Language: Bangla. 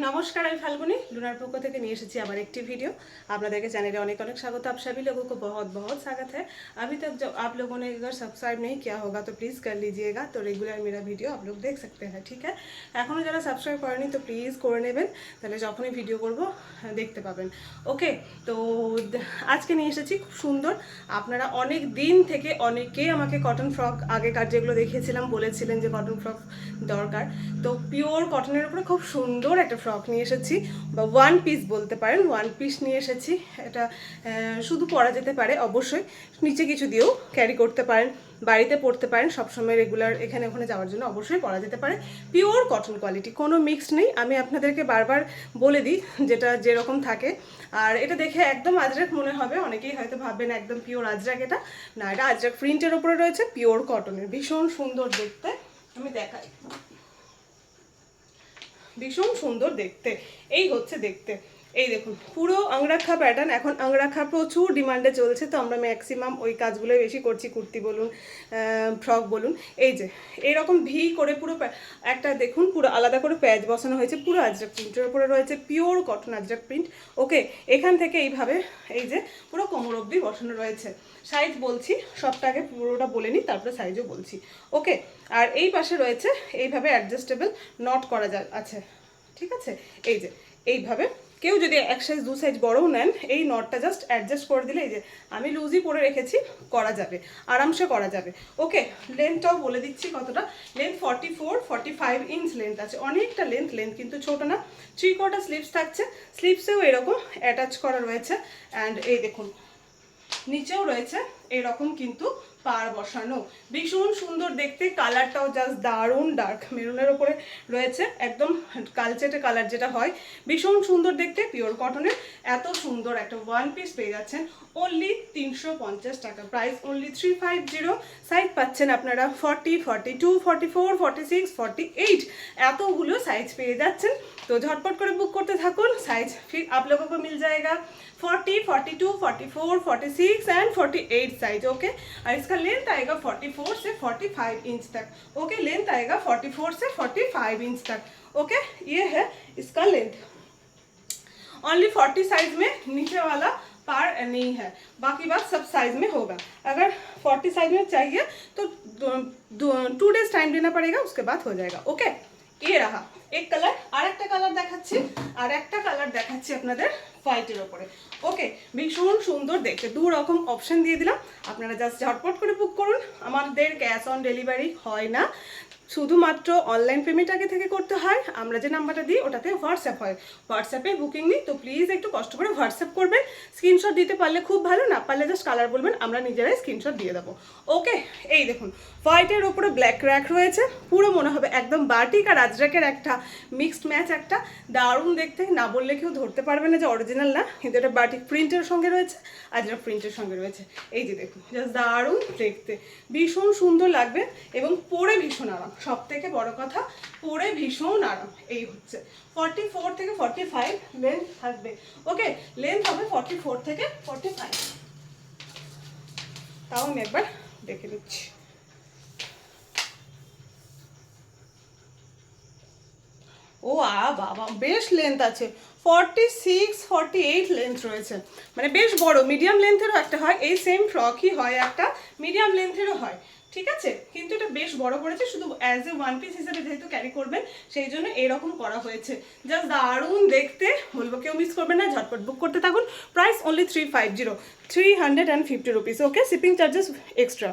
नमस्कार আমি ফাল্গুনি लूनार पक्ष থেকে নিয়ে এসেছি আবার একটি ভিডিও আপনাদেরকে চ্যানেলে অনেক অনেক স্বাগত। आप सभी लोगों को बहुत बहुत स्वागत है। अभी तक जब आप लोगों ने अगर सब्सक्राइब नहीं किया होगा तो प्लीज़ कर लीजिएगा, तो रेगुलर मेरा वीडियो आप लोग देख सकते हैं। ठीक है, এখনো যারা সাবস্ক্রাইব করেনি তো প্লিজ করে নেবেন, তাহলে যখনই ভিডিও করব দেখতে পাবেন। ওকে, তো আজকে নিয়ে এসেছি খুব সুন্দর। আপনারা অনেক দিন থেকে অনেকেই আমাকে কটন ফ্রক আগেকার যেগুলো দেখিয়েছিলাম বলেছিলেন যে কটন ফ্রক দরকার, তো পিওর কটনের উপরে খুব সুন্দর একটা ফ্রক নিয়ে এসেছি, বা ওয়ান পিস বলতে পারেন। ওয়ান পিস নিয়ে এসেছি। এটা শুধু পরা যেতে পারে, অবশ্যই নিচে কিছু দিয়েও ক্যারি করতে পারেন, বাড়িতে পরতে পারেন, সবসময় রেগুলার এখানে ওখানে যাওয়ার জন্য অবশ্যই পরা যেতে পারে। পিওর কটন কোয়ালিটি, কোনো মিক্স নেই। আমি আপনাদেরকে বারবার বলে দিই যেটা যেরকম থাকে। আর এটা দেখে একদম আজরাক মনে হবে, অনেকেই হয়তো ভাববেন একদম পিওর আজরাক। এটা না, এটা আজরাক প্রিন্টের ওপরে রয়েছে, পিওর কটনের, ভীষণ সুন্দর দেখতে। আমি দেখাই, ভীষণ সুন্দর দেখতে। এই হচ্ছে দেখতে, এই দেখুন পুরো আংরাখা প্যাটার্ন। এখন আংরাখা প্রচুর ডিমান্ডে চলছে, তো আমরা ম্যাক্সিমাম ওই কাজগুলোই বেশি করছি, কুর্তি বলুন ফ্রক বলুন। এই যে এইরকম ভি করে পুরো একটা দেখুন, পুরো আলাদা করে প্যাচ বসানো হয়েছে, পুরো আজরাক প্রিন্টের উপরে রয়েছে, পিওর কটন আজরাক প্রিন্ট। ওকে, এখান থেকে এইভাবে এই যে পুরো কোমর অবধি বসানো রয়েছে। সাইজ বলছি, সবটাকে পুরোটা বলে নিই, তারপরে সাইজও বলছি। ওকে, আর এই পাশে রয়েছে এইভাবে অ্যাডজাস্টেবল নট করা আছে, ঠিক আছে। এই যে এইভাবে কেউ যদি এক সাইজ দু সাইজ বড়ও নেন, এই নটটা জাস্ট অ্যাডজাস্ট করে দিলে, এই যে আমি লুজই পরে রেখেছি, করা যাবে, আরামসে করা যাবে। ওকে, লেন্থটাও বলে দিচ্ছি কতটা। লেন্থ 44-45 ইঞ্চ লেন্থ আছে, অনেকটা লেন্থ কিন্তু ছোট না। 3/4 স্লিভস থাকছে, স্লিভসেও এরকম অ্যাটাচ করা রয়েছে। অ্যান্ড এই দেখুন নিচেও রয়েছে এরকম কিন্তু পার বসানো, ভীষণ সুন্দর দেখতে। কালারটাও জাস্ট দারুণ, ডার্ক মেরুনের ওপরে রয়েছে, একদম কালচেটে কালার যেটা হয়, ভীষণ সুন্দর দেখতে, পিওর কটনের। এত সুন্দর একটা ওয়ান পিস পেয়ে যাচ্ছেন অনলি 350 টাকা, প্রাইস অনলি 350। সাইজ পাচ্ছেন আপনারা 40, 42, 44, 46, 48, এতগুলো সাইজ পেয়ে যাচ্ছেন। तो झटपट করে বুক করতে থাকুন। সাইজ फिर आप लोगों को मिल जाएगा 40, 42, 44, 46 एंड 48 साइज। ओके, और इसका लेंथ आएगा 44 से 45 इंच तक। ओके, लेंथ आएगा 44 से 45 इंच तक। ओके, ये है इसका लेंथ। ओनली 40 साइज में नीचे वाला पार नहीं है, बाकी बात सब साइज में होगा। अगर 40 साइज में चाहिए तो 2 डेज टाइम लेना पड़ेगा, उसके बाद हो जाएगा। ओके, ये रहा एक कलर। আর একটা কালার দেখাচ্ছি, আর একটা কালার দেখাচ্ছি আপনাদের হোয়াইটের ওপরে। ওকে, ভীষণ সুন্দর দেখতে, দু রকম অপশন দিয়ে দিলাম, আপনারা জাস্ট ঝটপট করে বুক করুন। আমাদের ক্যাশ অন ডেলিভারি হয় না, শুধুমাত্র অনলাইন পেমেন্ট আগে থেকে করতে হয়। আমরা যে নাম্বারটা দিই ওটাতে হোয়াটসঅ্যাপ হয়, হোয়াটসঅ্যাপে বুকিং নিই। তো প্লিজ একটু কষ্ট করে হোয়াটসঅ্যাপ করবেন, স্ক্রিনশট দিতে পারলে খুব ভালো, না পারলে জাস্ট কালার বলবেন, আমরা নিজেরাই স্ক্রিনশট দিয়ে দেবো। ওকে, এই দেখুন হোয়াইটের ওপরে ব্ল্যাক র্যাক রয়েছে, পুরো মনে হবে একদম বাটিক আর আজরাকের একটা মিক্সড ম্যাচ, একটা দারুণ দেখতে। না বললে কেউ ধরতে পারবে না যে অরিজিনাল না, কিন্তু এটা বাটিক প্রিন্টের সঙ্গে রয়েছে, আজরাক প্রিন্টের সঙ্গে রয়েছে। এই যে দেখুন, জাস্ট দারুণ দেখতে, ভীষণ সুন্দর লাগবে এবং পরে ভীষণ আরাম। সব থেকে বড় কথা, পরে ভীষণ আরাম। এই হচ্ছে 44 থেকে 45 লেন্থ থাকবে। ওকে, লেন্থ হবে 44 থেকে 45। তাও আমি একবার দেখে নিচ্ছি। ও বাবা, বেশ লেন্থ আছে, 46, 48 লেন্থ রয়েছে, মানে বেশ বড়। মিডিয়াম লেন্থেরও একটা হয়, এই সেম ফ্রকই হয় একটা, মিডিয়াম লেন্থেরও হয়, ঠিক আছে। কিন্তু এটা বেশ বড় করেছে, শুধু অ্যাজ এ ওয়ান পিস হিসেবে যেহেতু ক্যারি করবেন সেই জন্য এরকম করা হয়েছে। জাস্ট দারুণ দেখতে, বলবো কেউ মিস করবেন না, ঝটপট বুক করতে থাকুন। Price only 350, 350 rupees. Okay, shipping charges extra.